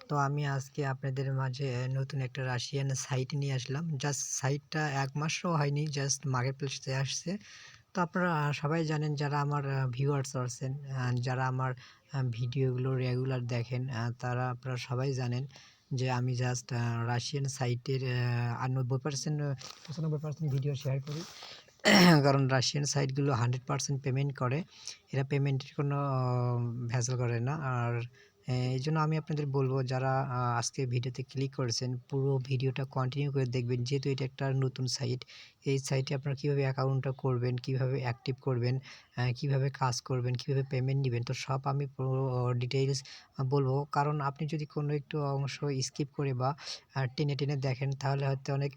তো আমি আজকে আপনাদের মাঝে নতুন একটা রাশিয়ান সাইট নিয়ে আসলাম। জাস্ট সাইটটা ১ মাসও হয়নি, জাস্ট মার্কেট প্লেসে আসছে। তো আপনারা সবাই জানেন, যারা আমার ভিউয়ার্স আছেন, যারা আমার ভিডিওগুলো রেগুলার দেখেন, তারা আপনারা সবাই জানেন যে আমি জাস্ট রাশিয়ান সাইটের ৯০% ৯৫% ভিডিও শেয়ার করি। কারণ রাশিয়ান সাইটগুলো 100% পেমেন্ট করে। এরা পেমেন্টের কোনো ভেজাল করে না। আর এইজন্য আমি আপনাদের বলব, যারা আজকে ভিডিওতে ক্লিক করেছেন, পুরো ভিডিওটা কন্টিনিউ করে দেখবেন। যেহেতু এটা একটা নতুন সাইট, এই সাইটে আপনারা কীভাবে অ্যাকাউন্টটা করবেন, কীভাবে অ্যাক্টিভ করবেন, কীভাবে কাজ করবেন, কীভাবে পেমেন্ট নিবেন, তো সব আমি পুরো ডিটেইলস বলব। কারণ আপনি যদি কোনো একটু অংশ স্কিপ করে বা টেনে, টেনে দেখেন, তাহলে হয়তো অনেক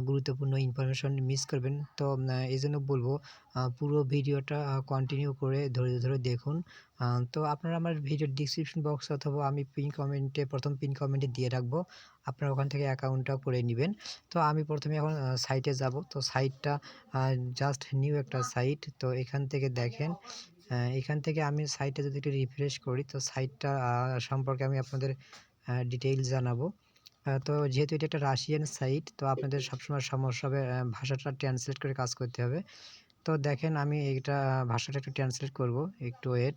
গুরুত্বপূর্ণ ইনফরমেশন মিস করবেন। তো এইজন্য বলব পুরো ভিডিওটা কন্টিনিউ করে ধৈর্য ধরে দেখুন। তো আপনারা আমার ভিডিওর ডেসক্রিপশন বক্স অথবা আমি প্রথম পিন কমেন্টে দিয়ে রাখবো। আপনারা ওখান থেকে অ্যাকাউন্টটা করে নিবেন। তো আমি প্রথমে এখন সাইটে যাব। তো সাইটটা জাস্ট নিউ একটা সাইট। তো এখান থেকে দেখেন, এখান থেকে আমি সাইটটা যদি একটু রিফ্রেশ করি, তো সাইটটা সম্পর্কে আমি আপনাদের ডিটেইলস জানাবো। তো যেহেতু এটা একটা রাশিয়ান সাইট, তো আপনাদের সবসময় সমস্যা হবে ভাষাটা ট্রান্সলেট করে কাজ করতে হবে। তো দেখেন, আমি এটা ভাষাটা একটু ট্রান্সলেট করব, একটু ওয়েট।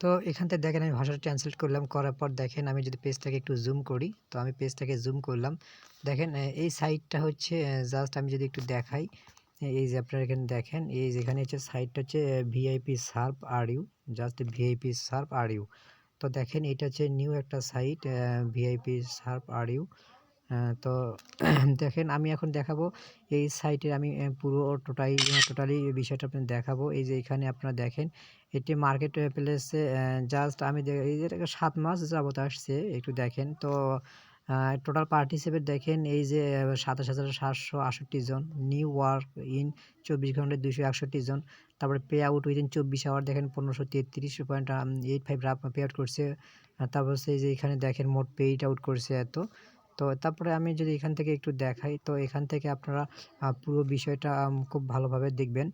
তো এখান থেকে দেখেন, আমি ভাষাটা ট্রান্সলেট করলাম। করার পর দেখেন, আমি যদি পেজটাকে একটু জুম করি, তো আমি পেজটাকে জুম করলাম। দেখেন, এই সাইটটা হচ্ছে জাস্ট আমি যদি একটু দেখাই, এই যে আপনারা এখানে দেখেন, এই যে এখানে হচ্ছে সাইটটা হচ্ছে VIP-SERF R U, just VIP-SERF R U. তো দেখেন, এটা হচ্ছে নিউ একটা সাইট, VIP-SERF আর ইউ। তো দেখেন, আমি এখন দেখাবো এই সাইটের, আমি পুরো টোটালি বিষয়টা আপনাদের দেখাবো। এই যে এখানে আপনারা দেখেন, এটি মার্কেট প্লেসে জাস্ট আমি এই যে 7 মাস যাবত আসছে, একটু দেখেন। তো টোটাল পার্টিসিপেট দেখেন, এই যে ২৭,৭৬৮ জন, নিউ ওয়ার্ক ইন ২৪ ঘন্টায় ২৬১ জন। তারপরে পে আউট উইদিন 24 আওয়ার দেখেন ১৫৩৩.85 পে আউট করছে। তারপর হচ্ছে এই যে এখানে দেখেন, মোট পেইড আউট করছে এত। তো তারপরে আমি যদি এখান থেকে একটু দেখাই, তো এখান থেকে আপনারা পুরো বিষয়টা খুব ভালোভাবে দেখবেন।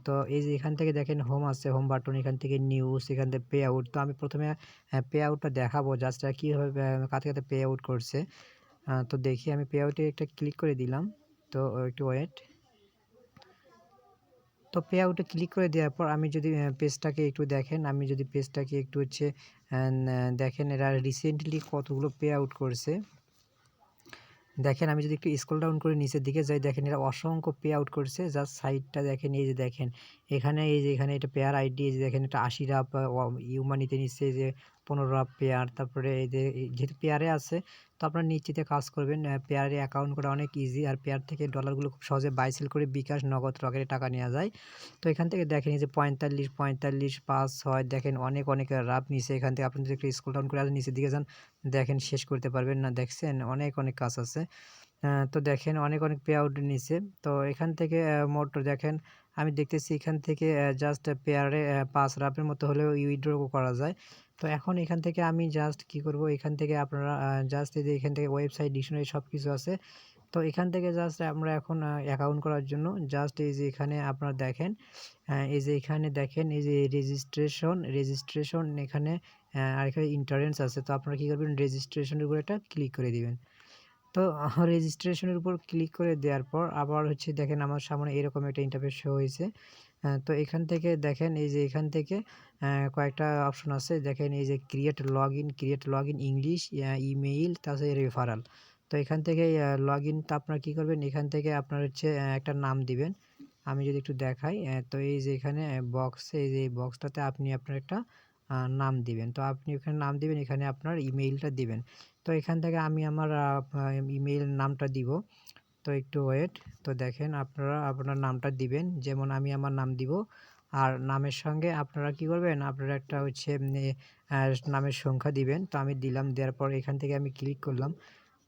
তো এই যে এখান থেকে দেখেন, হোম আছে, হোম বাটন, এখান থেকে নিউজ, এখান থেকে পে আউট। তো আমি প্রথমে পে আউটটা দেখাবো, জাস্ট কীভাবে কাতে কাতে পে আউট করছে। তো দেখি, আমি পে আউটে একটা ক্লিক করে দিলাম। তো একটু ওয়েট। তো পে আউটে ক্লিক করে দেওয়ার পর আমি যদি পেজটাকে একটু দেখেন, আমি যদি পেজটাকে একটু হচ্ছে দেখেন, এরা রিসেন্টলি কতগুলো পে আউট করছে। দেখেন, আমি যদি একটু স্ক্রল ডাউন করে নিচের দিকে যাই, দেখেন এরা অসংখ্য পে আউট করছে। জাস্ট সাইটটা দেখেন, এই যে দেখেন এখানে, এই যে এখানে এটা পেয়ার আইডি, এই যে দেখেন এটা ৮০ রাপ ইউমানিতে নিচ্ছে, এই যে ১৫ রাপ পেয়ার। তারপরে এই যে যেহেতু পেয়ারে আছে, তো আপনারা নিশ্চিতে কাজ করবেন। পেয়ারে অ্যাকাউন্ট করা অনেক ইজি, আর পেয়ার থেকে ডলারগুলো খুব সহজে বাই সেল করে বিকাশ, নগদ, রকেটে টাকা নেওয়া যায়। তো এখান থেকে দেখেন, এই যে ৪৫, ৫, ৬ দেখেন অনেক রাপ নিছে। এখান থেকে আপনি যদি একটু স্ক্রল ডাউন করে নিচের দিকে যান, দেখেন শেষ করতে পারবেন না। দেখছেন, অনেক কাজ আছে। তো দেখেন, অনেক পে আউট নিছে। তো এখান থেকে মোট দেখেন, আমি দেখতেছি এখান থেকে জাস্ট পেয়ারে ৫ রাপের মতো হলেও উইথড্র করা যায়। তো এখন এখান থেকে আমি জাস্ট কি করব, এখান থেকে আপনারা জাস্ট এই যে এখান থেকে ওয়েবসাইট, ডিকশনারি সব কিছু আছে। তো এখান থেকে জাস্ট আমরা এখন অ্যাকাউন্ট করার জন্য জাস্ট এই যে এখানে আপনারা দেখেন, এই যে এখানে দেখেন, এই যে রেজিস্ট্রেশন এখানে, আর এখানে ইন্টারেন্স আছে। তো আপনারা কী করবেন, রেজিস্ট্রেশনের উপর এটা ক্লিক করে দিবেন। তো রেজিস্ট্রেশনের উপর ক্লিক করে দেওয়ার পর আবার হচ্ছে দেখেন, আমার সামনে এরকম একটা ইন্টারফেস শো হয়েছে। তো এখান থেকে দেখেন, এই যে এখান থেকে কয়েকটা অপশন আছে। দেখেন, এই যে create log in English, email, তাছাড়া রেফারাল। তো এখান থেকে লগ ইনটা আপনারা কী করবেন, এখান থেকে আপনার হচ্ছে একটা নাম দিবেন। আমি যদি একটু দেখাই, তো এই যে এখানে বক্সে, এই যে এই বক্সটাতে আপনি আপনার একটা নাম দিবেন। তো আপনি ওখানে নাম দিবেন, এখানে আপনার ইমেইলটা দিবেন। তো এখান থেকে আমি আমার ইমেইল নামটা দিব। তো একটু ওয়েট। তো দেখেন, আপনারা আপনার নামটা দিবেন, যেমন আমি আমার নাম দিব। আর নামের সঙ্গে আপনারা কি করবেন, আপনারা একটা হচ্ছে নামের সংখ্যা দিবেন। তো আমি দিলাম, দেওয়ার পর এখান থেকে আমি ক্লিক করলাম।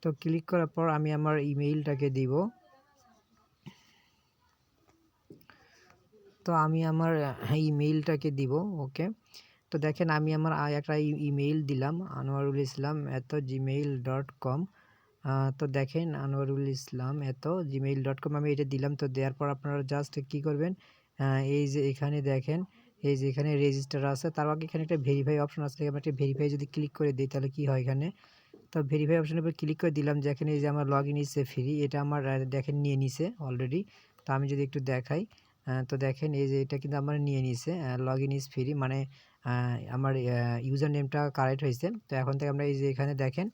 তো ক্লিক করার পর আমি আমার ইমেইলটাকে দিব। তো আমি আমার ইমেইলটাকে দিব। ওকে। তো দেখেন, আমি আমার একটা ইমেইল দিলাম, anwarul-islam@gmail.com। তো দেখেন, anwarul-islam@gmail.com আমি এটা দিলাম। তো দেওয়ার পর আপনারা জাস্ট কী করবেন, এই যে এখানে দেখেন, এই যে এখানে রেজিস্টার আছে, তার আগে এখানে একটা ভেরিফাই অপশন আছে, আমরা একটা ভেরিফাই যদি ক্লিক করে দিই তাহলে কি হয় এখানে। তো ভেরিফাই অপশনের উপর ক্লিক করে দিলাম, যেখানে এই যে আমার লগ ইন ইজ ফ্রি, এটা আমার দেখেন নিয়ে নিছে অলরেডি। তো আমি যদি একটু দেখাই, তো দেখেন এই যে এটা কিন্তু আমার নিয়ে নিছে লগ ইন ইজ ফ্রি, মানে আমার ইউজার নেমটা কারেক্ট হয়েছে। তো এখন থেকে আমরা এই যে এখানে দেখেন,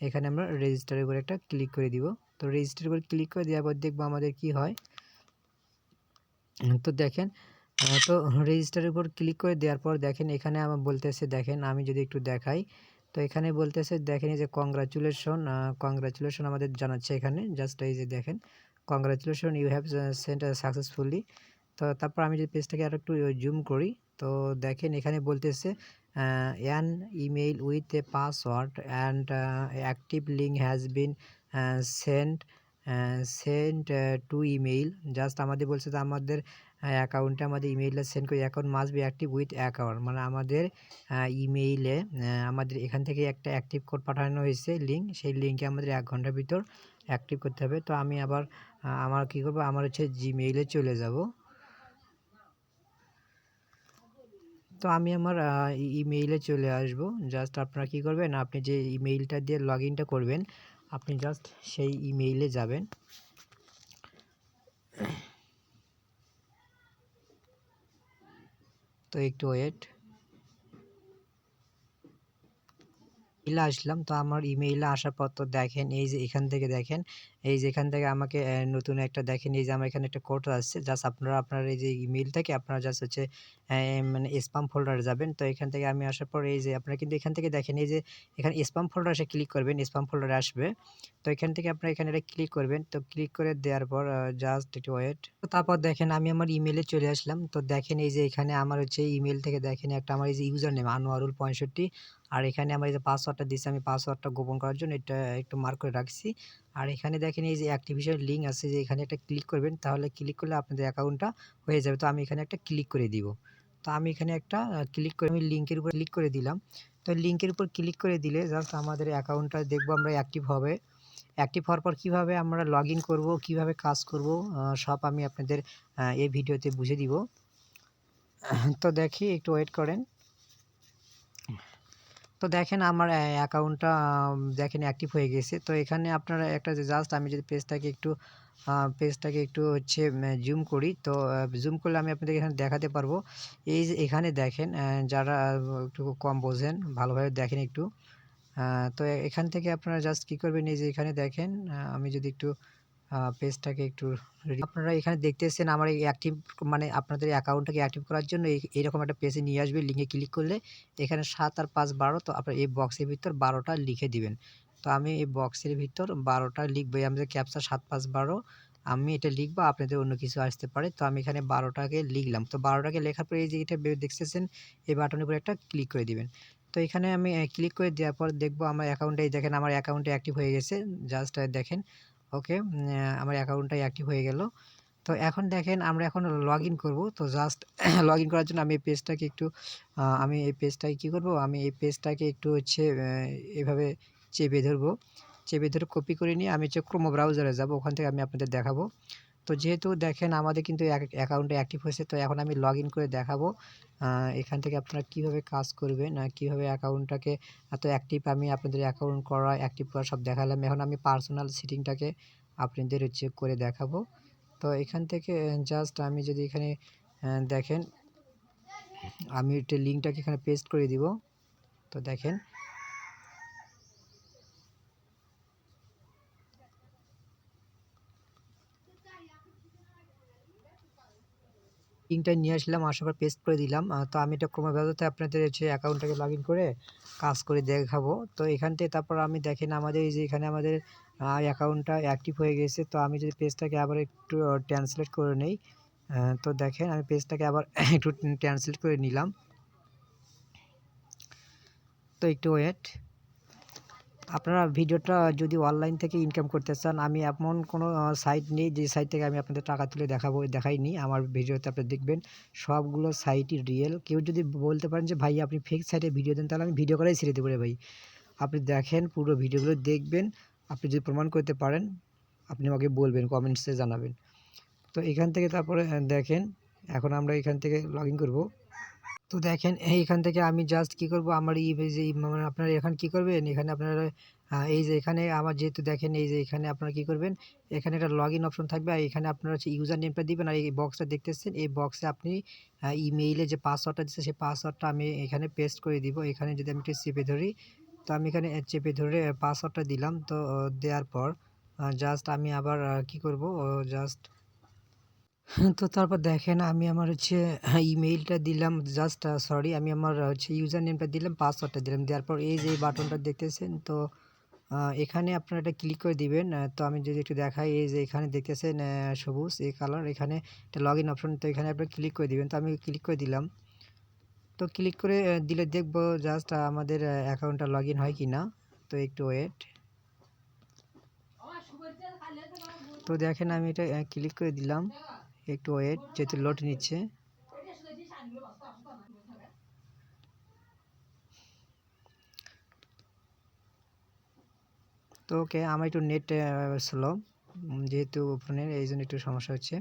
এখানে আমরা রেজিস্টারের উপর একটা ক্লিক করে দিব। তো রেজিস্টারের উপর ক্লিক করে দেওয়ার পর দেখবো আমাদের কি হয়। তো দেখেন তো রেজিস্টারের উপর ক্লিক করে দেওয়ার পর দেখেন এখানে আমার বলতেছে, দেখেন আমি যদি একটু দেখাই, তো এখানে বলতেছে দেখেন এই যে কংগ্রাচুলেশন আমাদের জানাচ্ছে এখানে, জাস্ট এই যে দেখেন congratulation you have sent successfully. তো তারপর আমি যদি পেজটাকে আর একটু জুম করি, তো দেখেন এখানে বলতেছে an email with a password and active link has been sent sent to email. Just আমাদের বলছে যে আমাদের অ্যাকাউন্টে আমাদের ইমেইলটা সেন্ড করি, account must be active with account, মানে আমাদের ইমেইলে আমাদের এখান থেকে একটা অ্যাক্টিভ কোড পাঠানো হয়েছে লিঙ্ক, সেই লিঙ্কে আমাদের 1 ঘন্টার ভিতর অ্যাক্টিভ করতে হবে। তো আমি আবার আমার কী করবো, আমার হচ্ছে জিমেইলে চলে যাব। তো আমি আমার ইমেইলে চলে আসব। জাস্ট আপনারা কী করবেন, আপনি যে ইমেইলটা দিয়ে লগ ইনটা করবেন, আপনি জাস্ট সেই ইমেইলে যাবেন। তো একটু ওয়েট, ইমেইলে আসলাম। তো আমার ইমেইলে আসার পর তো দেখেন এই যে এখান থেকে দেখেন, এই যে এখান থেকে আমাকে নতুন একটা দেখেন, এই যে আমার এখানে একটা কোড আসছে। জাস্ট আপনারা আপনার এই যে ইমেইল থেকে আপনারা জাস্ট হচ্ছে মানে স্প্যাম ফোল্ডারে যাবেন। তো এখান থেকে আমি আসার পর এই যে আপনারা কিন্তু এখান থেকে দেখেন এই যে এখানে স্প্যাম ফোল্ডারে এসে ক্লিক করবেন, স্প্যাম ফোল্ডারে আসবে। তো এখান থেকে আপনারা এখানে এটা ক্লিক করবেন। তো ক্লিক করে দেওয়ার পর জাস্ট একটু ওয়েট। তো তারপর দেখেন আমি আমার ইমেইলে চলে আসলাম। তো দেখেন এই যে এখানে আমার হচ্ছে ইমেইল থেকে দেখেন একটা আমার এই যে ইউজার নেম আনোয়ারুল 65, আর এখানে আমার এই যে পাসওয়ার্ডটা দিয়েছি, আমি পাসওয়ার্ডটা গোপন করার জন্য এটা একটু মার্ক করে রাখছি। আর এখানে দেখেন এই যে অ্যাক্টিভেশন লিঙ্ক আছে, যে এখানে একটা ক্লিক করবেন, তাহলে ক্লিক করলে আপনাদের অ্যাকাউন্টটা হয়ে যাবে। তো আমি এখানে একটা ক্লিক করে দিব। তো আমি এখানে একটা ক্লিক করে আমি লিঙ্কের উপর ক্লিক করে দিলাম। তো লিঙ্কের উপর ক্লিক করে দিলে জাস্ট আমাদের অ্যাকাউন্টটা দেখবো আমরা অ্যাক্টিভ হবে। অ্যাক্টিভ হওয়ার পর কীভাবে আমরা লগ ইন করবো, কীভাবে কাজ করব, সব আমি আপনাদের এই ভিডিওতে বুঝিয়ে দিব। তো দেখি একটু ওয়েট করেন। তো দেখেন আমার অ্যাকাউন্টটা দেখেন অ্যাক্টিভ হয়ে গেছে। তো এখানে আপনারা একটা জাস্ট আমি যদি পেজটাকে একটু হচ্ছে জুম করি, তো জুম করলে আমি আপনাদের এখানে দেখাতে পারবো। এই যে এখানে দেখেন যারা একটু কম বোঝেন ভালোভাবে দেখেন একটু। তো এখান থেকে আপনারা জাস্ট কী করবেন, এই যে এখানে দেখেন আমি যদি একটু পেজটাকে একটু আপনারা এখানে দেখতেছেন আমার এই অ্যাক্টিভ, মানে আপনাদের অ্যাকাউন্টটাকে অ্যাক্টিভ করার জন্য এইরকম একটা পেজে নিয়ে আসবে। লিঙ্কে ক্লিক করলে এখানে 7 আর 5 12, তো আপনার এই বক্সের ভিতর 12টা লিখে দিবেন। তো আমি এই বক্সের ভিতর 12টা লিখবো, আমাদের ক্যাপচা 7 5 12 আমি এটা লিখবো, আপনাদের অন্য কিছু আসতে পারে। তো আমি এখানে 12টাকে লিখলাম। তো 12টাকে লেখার পরে এই যে এটা দেখতেছেন এই বাটনের উপরে একটা ক্লিক করে দিবেন। তো এখানে আমি ক্লিক করে দেওয়ার পর দেখবো আমার অ্যাকাউন্টে, দেখেন আমার অ্যাকাউন্টে অ্যাক্টিভ হয়ে গেছে। জাস্ট দেখেন ওকে, আমার অ্যাকাউন্টটাই অ্যাক্টিভ হয়ে গেল। তো এখন দেখেন আমরা এখন লগ ইন করবো। তো জাস্ট লগ ইন করার জন্য আমি এই পেজটাকে একটু আমি এই পেজটাকে কী করবো, আমি এই পেজটাকে একটু হচ্ছে এভাবে চেপে ধরবো, চেপে ধরে কপি করে নিয়ে আমি হচ্ছে ক্রোম ব্রাউজারে যাব, ওখান থেকে আমি আপনাদের দেখাবো। তো যেহেতু দেখেন আমাদের কিন্তু অ্যাকাউন্টে অ্যাক্টিভ হয়েছে, তো এখন আমি লগ ইন করে দেখাবো এখান থেকে আপনারা কীভাবে কাজ করবেন, কীভাবে অ্যাকাউন্টটাকে এত অ্যাক্টিভ, আমি আপনাদের অ্যাকাউন্ট করা অ্যাক্টিভ করা সব দেখালাম। এখন আমি পার্সোনাল সেটিংটাকে আপনাদের হচ্ছে করে দেখাবো। তো এখান থেকে জাস্ট আমি যদি এখানে দেখেন আমি একটা লিঙ্কটাকে এখানে পেস্ট করে দিব। তো দেখেন লিঙ্কটা নিয়ে আসলাম, আসার পর পেস্ট করে দিলাম। তো আমি এটা ক্রোম ব্রাউজারতে আপনাদের হচ্ছে অ্যাকাউন্টটাকে লগ ইন করে কাজ করে দেখাবো। তো এখান থেকে তারপর আমি দেখেন আমাদের এই যে এখানে আমাদের অ্যাকাউন্টটা অ্যাক্টিভ হয়ে গেছে। তো আমি যদি পেজটাকে আবার একটু ট্রান্সলেট করে নেই, তো দেখেন আমি পেজটাকে আবার একটু ট্রান্সলেট করে নিলাম। তো একটু ওয়েট। আপনারা ভিডিওটা যদি অনলাইন থেকে ইনকাম করতে চান, আমি এমন কোনো সাইট নেই যে সাইট থেকে আমি আপনাদের টাকা তুলে দেখাইনি। আমার ভিডিওতে আপনি দেখবেন সবগুলো সাইটই রিয়েল। কেউ যদি বলতে পারেন যে ভাই আপনি ফেক সাইটে ভিডিও দেন, তাহলে আমি ভিডিও করেই ছেড়ে দেবো রে ভাই। আপনি দেখেন পুরো ভিডিওগুলো দেখবেন, আপনি যদি প্রমাণ করতে পারেন আপনি আমাকে বলবেন, কমেন্টসে জানাবেন। তো এখান থেকে তারপরে দেখেন এখন আমরা এখান থেকে লগ ইন করবো। তো দেখেন এইখান থেকে আমি জাস্ট কি করব, আমার যে মানে আপনারা এখানে কি করবেন, এখানে আপনারা এই যে এখানে আমার যেহেতু দেখেন এই যে এখানে আপনারা কি করবেন, এখানে একটা লগ ইন অপশন থাকবে আর এখানে আপনারা হচ্ছে ইউজার নেমটা দিবেন আর এই বক্সটা দেখতেছেন এই বক্সে আপনি ইমেইলে যে পাসওয়ার্ডটা দিচ্ছে সেই পাসওয়ার্ডটা আমি এখানে পেস্ট করে দিব। এখানে যদি আমি একটু চেপে ধরি, তো আমি এখানে চেপে ধরে পাসওয়ার্ডটা দিলাম। তো দেওয়ার পর জাস্ট আমি আবার কি করব, জাস্ট তো তারপর দেখেন আমি আমার হচ্ছে ইমেইলটা দিলাম, জাস্ট সরি আমি আমার হচ্ছে ইউজার নেমটা দিলাম, পাসওয়ার্ডটা দিলাম। দেওয়ার পর এই যে বাটনটা দেখতেছেন, তো এখানে আপনারা এটা ক্লিক করে দিবেন। তো আমি যদি একটু দেখাই, এই যে এখানে দেখতেছেন সবুজ এই কালার, এখানে একটা লগ ইন অপশন, তো এখানে আপনারা ক্লিক করে দিবেন। তো আমি ক্লিক করে দিলাম। তো ক্লিক করে দিলে দেখব জাস্ট আমাদের অ্যাকাউন্টটা লগ ইন হয় কি না। তো একটু ওয়েট। তো দেখেন আমি এটা ক্লিক করে দিলাম, একটু ওয়েট যেহেতু লোড নিচ্ছে। তো ওকে, আমার একটু নেট স্লো যেহেতু ফোনের, এই জন্য একটু সমস্যা হচ্ছে।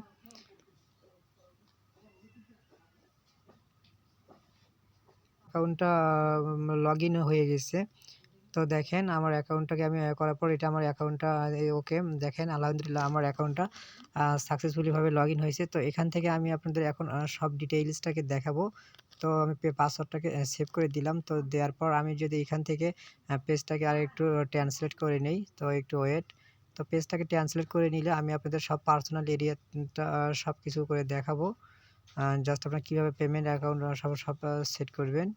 অ্যাকাউন্টটা লগ ইন হয়ে গেছে। তো দেখেন আমার অ্যাকাউন্টটাকে আমি করার পর এটা আমার অ্যাকাউন্টটা ওকে, দেখেন আলহামদুলিল্লাহ আমার অ্যাকাউন্টটা সাকসেসফুলিভাবে লগ ইন হয়েছে। তো এখান থেকে আমি আপনাদের এখন সব ডিটেইলসটাকে দেখাবো। তো আমি পাসওয়ার্ডটাকে সেভ করে দিলাম। তো দেওয়ার পর আমি যদি এখান থেকে পেজটাকে আর একটু ট্রান্সলেট করে নেই, তো একটু ওয়েট। তো পেজটাকে ট্রান্সলেট করে নিলে আমি আপনাদের সব পার্সোনাল এরিয়াটা সব কিছু করে দেখাবো। জাস্ট আপনারা কীভাবে পেমেন্ট অ্যাকাউন্ট সব সব সেট করবেন।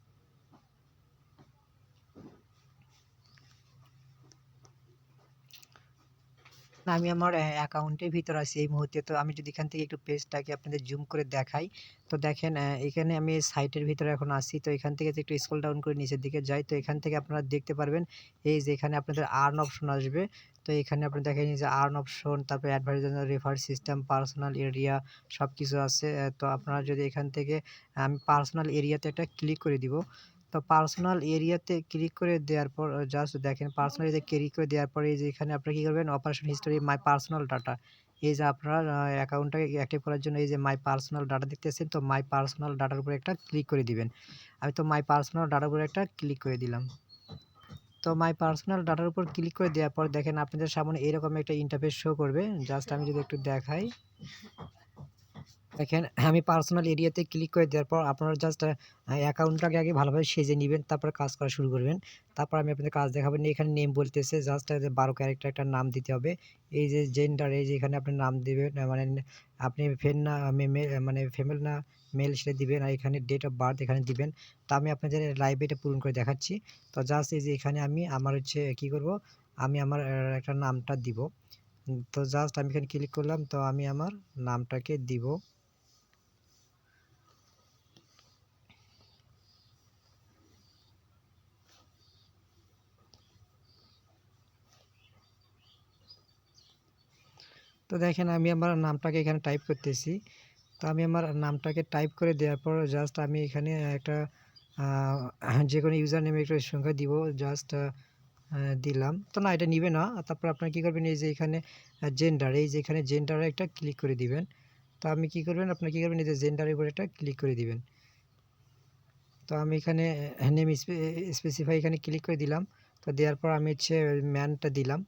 আমি আমার অ্যাকাউন্টের ভিতর আছি এই মুহূর্তে। তো আমি যদি এখান থেকে একটু পেজটাকে আপনাদের জুম করে দেখাই, তো দেখেন এখানে আমি সাইটের ভিতরে এখন আছি। তো এখান থেকে যদি একটু স্ক্রল ডাউন করে নিচের দিকে যাই, তো এখান থেকে আপনারা দেখতে পারবেন এই যে এখানে আপনাদের আর্ন অপশন আসবে। তো এখানে আপনারা দেখেন এই যে আর্ন অপশন, তারপরে advertiser, refer system, personal area সব কিছু আছে। তো আপনারা যদি এখান থেকে আমি পার্সোনাল এরিয়াতে একটা ক্লিক করে দিব। তো পার্সোনাল এরিয়াতে ক্লিক করে দেওয়ার পর জাস্ট দেখেন পার্সোনাল এরিয়াতে ক্লিক করে দেওয়ার পরে এই যে এখানে আপনারা কী করবেন, operation history, my personal data, এই যে আপনার অ্যাকাউন্টটাকে অ্যাক্টিভ করার জন্য এই যে মাই পার্সোনাল ডাটা দেখতেছেন, তো মাই পার্সোনাল ডাটার উপরে একটা ক্লিক করে দিবেন। আমি তো মাই পার্সোনাল ডাটার উপরে একটা ক্লিক করে দিলাম। তো মাই পার্সোনাল ডাটার উপর ক্লিক করে দেওয়ার পর দেখেন আপনাদের সামনে এরকম একটা ইন্টারফেস শো করবে। জাস্ট আমি যদি একটু দেখাই, দেখেন আমি পার্সোনাল এরিয়াতে ক্লিক করে দেওয়ার পর আপনারা জাস্ট অ্যাকাউন্টটাকে আগে ভালোভাবে সেজে নেবেন, তারপর কাজ করা শুরু করবেন। তারপর আমি আপনাদের কাজ দেখাবেন। এখানে নেম বলতেছে জাস্ট 12 ক্যারেক্টার একটা নাম দিতে হবে। এই যে জেন্ডার, এই যে এখানে আপনি নাম দিবেন, মানে আপনি ফেন না মানে ফিমেল না মেল সেটা দিবেন। আর এখানে ডেট অফ বার্থ এখানে দিবেন। তো আমি আপনাদের লাইভে এটা পূরণ করে দেখাচ্ছি। তো জাস্ট এই যে এখানে আমি আমার হচ্ছে কী করব, আমি আমার একটা নামটা দিব। তো জাস্ট আমি এখানে ক্লিক করলাম, তো আমি আমার নামটাকে দিব। তো দেখেন আমি আমার নামটাকে এখানে টাইপ করতেছি। তো আমি আমার নামটাকে টাইপ করে দেওয়ার পর জাস্ট আমি এখানে একটা যে কোনো ইউজার নেমে একটা সংখ্যা দিব, জাস্ট দিলাম। তো না, এটা নিবে না। তারপর আপনারা কী করবেন, এই যে এখানে জেন্ডার, এই যে এখানে জেন্ডারে একটা ক্লিক করে দিবেন। তো আমি কী করবেন, আপনারা কী করবেন, এই যে জেন্ডারের উপরে একটা ক্লিক করে দিবেন। তো আমি এখানে নেম স্পেসিফাই এখানে ক্লিক করে দিলাম। তো দেওয়ার পর আমি হচ্ছে ম্যানটা দিলাম,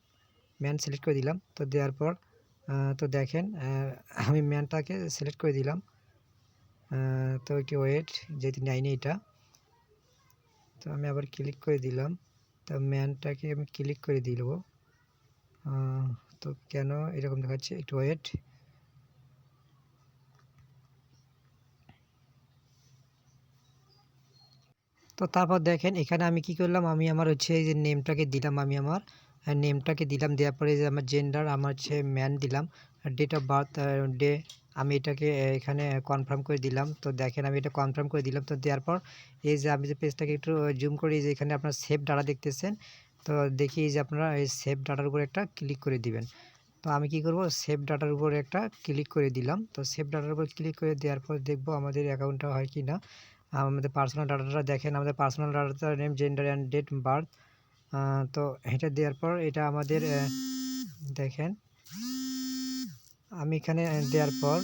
ম্যান সিলেক্ট করে দিলাম। তো দেওয়ার পর তো দেখেন আমি ম্যানটাকে সিলেক্ট করে দিলাম। তো একটু ওয়েট, যেহেতু নেয়নি এটা, তো আমি আবার ক্লিক করে দিলাম। তো ম্যানটাকে আমি ক্লিক করে দিব। তো কেন এরকম দেখাচ্ছে, একটু ওয়েট। তো তারপর দেখেন এখানে আমি কি করলাম, আমি আমার হচ্ছে এই যে নেমটাকে দিলাম, আমি আমার নেমটাকে দিলাম। দেওয়ার পরে যে আমার জেন্ডার আমার হচ্ছে ম্যান দিলাম, ডেট অফ বার্থ ডে আমি এটাকে এখানে কনফার্ম করে দিলাম। তো দেখেন আমি এটা কনফার্ম করে দিলাম। তো দেওয়ার পর এই যে আমি যে পেজটাকে একটু জুম করি, যে এখানে আপনার সেভ ডাটা দেখতেছেন। তো দেখি এই যে আপনারা এই সেভ ডাটার উপর একটা ক্লিক করে দিবেন। তো আমি কি করব, সেভ ডাটার উপর একটা ক্লিক করে দিলাম। তো সেভ ডাটার উপর ক্লিক করে দেওয়ার পর দেখব আমাদের অ্যাকাউন্টটা হয় কি না। আমাদের পার্সোনাল ডাটাটা দেখেন, আমাদের পার্সোনাল ডাটাটার name, gender and date birth. তো এটা দেওয়ার পর এটা আমাদের দেখেন আমি এখানে দেওয়ার পর